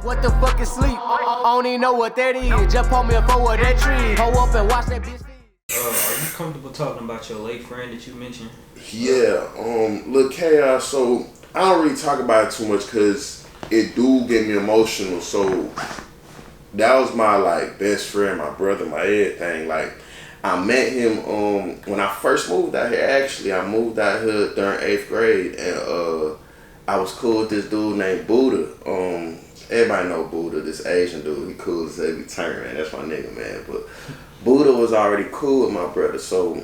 What the fuck is sleep? I don't even know what that is. Just pull me a forward that tree. Hold up and watch that bitch. Are you comfortable talking about your late friend that you mentioned? Yeah, look, Kaos, so I don't really talk about it too much because it do get me emotional. So that was my like best friend, my brother, my everything. Like I met him when I first moved out here. Actually, I moved out here during 8th grade, and I was cool with this dude named Buddha. Everybody know Buddha, this Asian dude. He cool as every turn, man. That's my nigga, man. But Buddha was already cool with my brother, so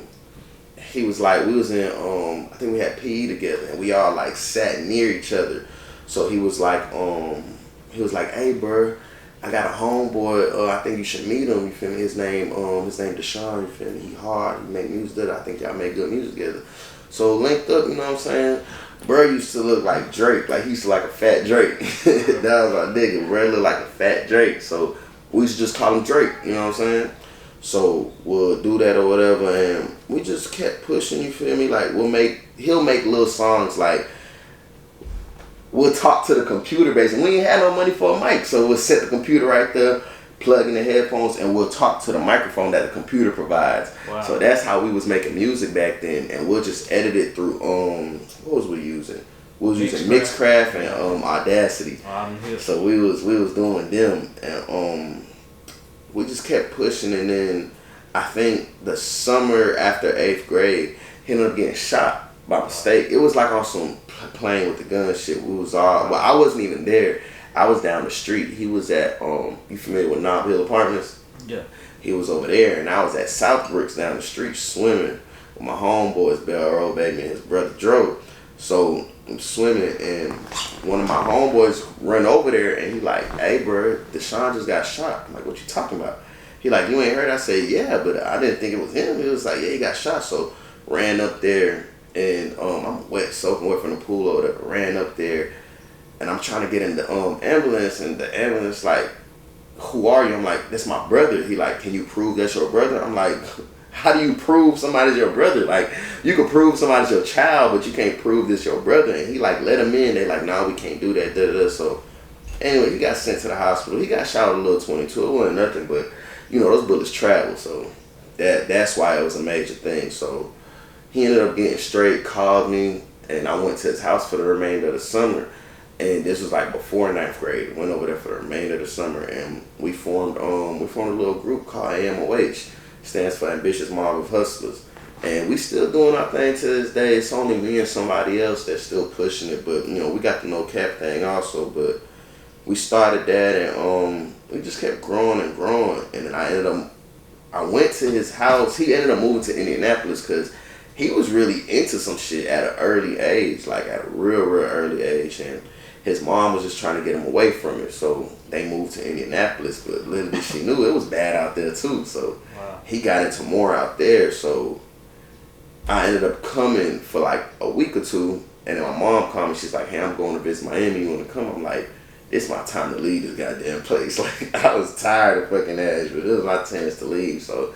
he was like, we was in I think we had PE together, and we all like sat near each other. So he was like, hey, bro, I got a homeboy. I think you should meet him. You feel me? His name Deshaun. You feel me? He hard. He make music. I think y'all make good music together. So linked up. You know what I'm saying? Bro used to look like Drake. Like he used to like a fat Drake. That was my nigga. Bro looked like a fat Drake. So we used to just call him Drake. You know what I'm saying? So we'll do that or whatever, and we just kept pushing. You feel me? Like he'll make little songs like. We'll talk to the computer basically. We ain't had no money for a mic, so we'll set the computer right there, plug in the headphones, and we'll talk to the microphone that the computer provides. Wow. So that's how we was making music back then, and we'll just edit it through what was we using? We was using Mixcraft and Audacity. So we was doing them, and we just kept pushing, and then I think the summer after 8th grade, he ended up getting shot by mistake. It was like on some playing with the gun shit. We was all, well, I wasn't even there. I was down the street. He was at, you familiar with Nashville Apartments? Yeah. He was over there, and I was at South Brooks down the street swimming with my homeboys, Bell Road Baby, and his brother Dro. So I'm swimming, and one of my homeboys run over there, and he like, hey, bro, Deshaun just got shot. I'm like, what you talking about? He like, you ain't heard? I said, yeah, but I didn't think it was him. He was like, yeah, he got shot. So ran up there. And I'm soaking wet from the pool over there. Ran up there, and I'm trying to get in the ambulance, and the ambulance like, who are you? I'm like, that's my brother. He like, can you prove that's your brother? I'm like, how do you prove somebody's your brother? Like, you can prove somebody's your child, but you can't prove this your brother. And he like, let him in. They like, nah, we can't do that. Da, da, da. So anyway, he got sent to the hospital. He got shot with a little 22. It wasn't nothing, but you know those bullets travel, so that's why it was a major thing. So he ended up getting straight, called me, and I went to his house for the remainder of the summer. And this was like before 9th grade. Went over there for the remainder of the summer, and we formed a little group called AMOH. Stands for Ambitious Mob of Hustlers. And we still doing our thing to this day. It's only me and somebody else that's still pushing it. But you know, we got the no cap thing also. But we started that, and we just kept growing and growing. And then I went to his house. He ended up moving to Indianapolis because he was really into some shit at an early age, like at a real early age, and his mom was just trying to get him away from it, so they moved to Indianapolis, but little did she knew it was bad out there too, so wow. He got into more out there, so I ended up coming for like a week or two, and then my mom called me, she's like, hey, I'm going to visit Miami, you want to come? I'm like, it's my time to leave this goddamn place. Like, I was tired of fucking Nashville, it was my chance to leave, so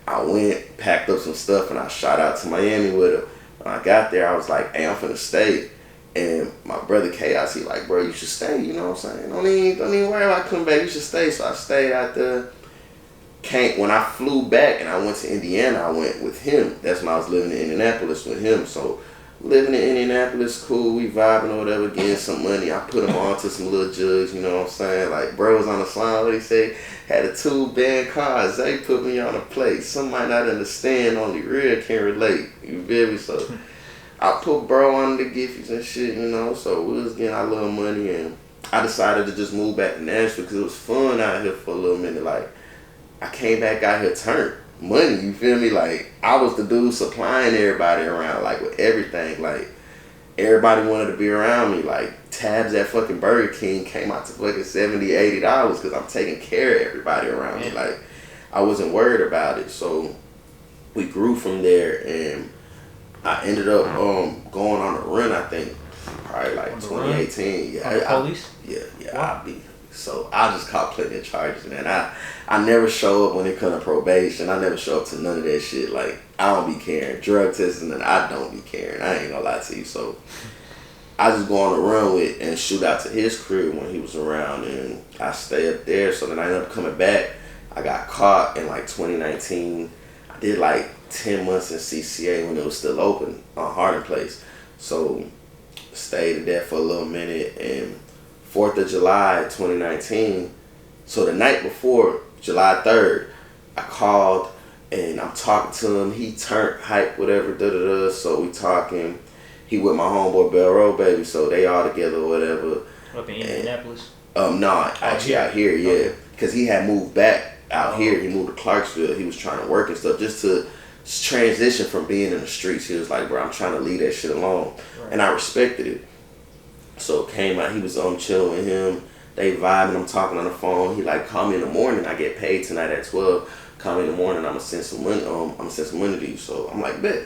I went, packed up some stuff, and I shot out to Miami with her. When I got there, I was like, hey, I'm finna stay. And my brother Kaos, he like, bro, you should stay, you know what I'm saying? Don't even worry about coming back, you should stay. So I stayed out there. When I flew back and I went to Indiana, I went with him. That's when I was living in Indianapolis with him. So living in Indianapolis, cool, we vibing or whatever, getting some money. I put him on to some little jugs, you know what I'm saying? Like, bro was on the song, what he say? Had a 2-band car, Zay put me on a plate. Some might not understand, only real can relate. You feel me? So I put bro on the gifties and shit, you know, so we was getting our little money, and I decided to just move back to Nashville because it was fun out here for a little minute. Like, I came back out here turned money, you feel me? Like, I was the dude supplying everybody around, like, with everything. Like, everybody wanted to be around me. Like, tabs at fucking Burger King came out to fucking $70, $80 because I'm taking care of everybody around me. Like, I wasn't worried about it. So we grew from there, and I ended up going on a run, I think, probably like 2018. Yeah, police? Yeah, wow. So I just caught plenty of charges, man. I never show up when it comes to probation. I never show up to none of that shit. Like, I don't be caring. Drug testing, and I don't be caring. I ain't gonna lie to you. So I just go on a run with and shoot out to his crib when he was around, and I stay up there. So then I ended up coming back. I got caught in like 2019. I did like 10 months in CCA when it was still open on Harding Place. So stayed there for a little minute, and 4th of July 2019, so the night before, July 3rd, I called and I'm talking to him. He turned hype, whatever, so we talking. He with my homeboy Bell Road, baby, so they all together, whatever. Up in Indianapolis? No, actually out here, yeah. Because he had moved back out here. He moved to Clarksville. He was trying to work and stuff just to transition from being in the streets. He was like, bro, I'm trying to leave that shit alone. Right. And I respected it. So came out, he was chilling with him. They vibing, I'm talking on the phone. He like, call me in the morning. I get paid tonight at 12. Call me in the morning, I'm gonna send some money. I'm gonna send some money to you. So I'm like, bet.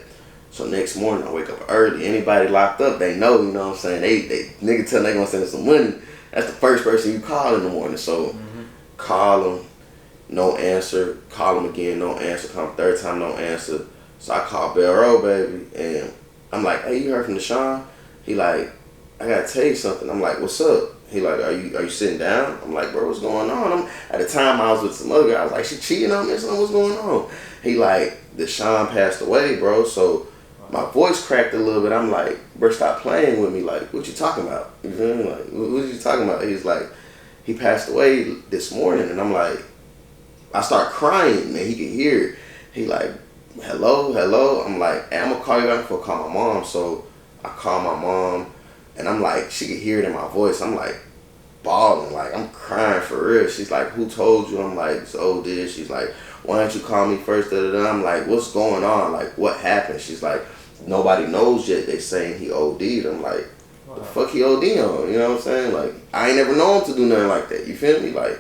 So next morning I wake up early. Anybody locked up, they know, you know what I'm saying? They nigga tell them they gonna send some money. That's the first person you call in the morning. So call him, no answer. Call him again, no answer. Call him third time, no answer. So I call Bell Road, baby, and I'm like, hey, you heard from Deshaun? He like, I gotta tell you something. I'm like, what's up? He like, are you sitting down? I'm like, bro, what's going on? At the time I was with some other guy. I was like, she cheating on me? What's going on? He like, Deshaun passed away, bro. So my voice cracked a little bit. I'm like, bro, stop playing with me. Like, what you talking about? You feel me? Like, what you talking about? He's like, he passed away this morning. And I'm like, I start crying, man. He could hear it. He like, hello. I'm like, hey, I'm gonna call you back before I call my mom. So I call my mom. And I'm like, she could hear it in my voice. I'm like, bawling, like I'm crying for real. She's like, who told you? I'm like, so did. She's like, why don't you call me first? I'm like, what's going on? Like, what happened? She's like, nobody knows yet. They saying he OD'd. I'm like, what the fuck he OD on? You know what I'm saying? Like, I ain't never known him to do nothing like that. You feel me? Like,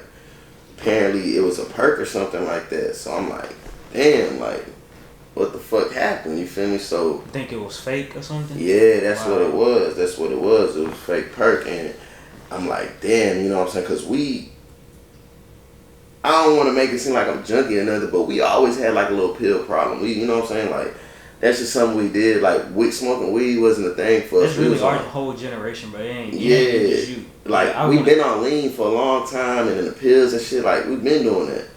apparently it was a perk or something like that. So I'm like, damn, like, what the fuck happened? You feel me? So you think it was fake or something? Yeah, that's what it was. That's what it was. It was fake perk, and I'm like, damn, you know what I'm saying? Because I don't want to make it seem like I'm junkie or nothing, but we always had like a little pill problem. You know what I'm saying? Like, that's just something we did. Like, smoking weed wasn't a thing for us. It's really our whole generation, but it ain't yeah. just you. Like, we've been on lean for a long time, and then the pills and shit, like, we've been doing that.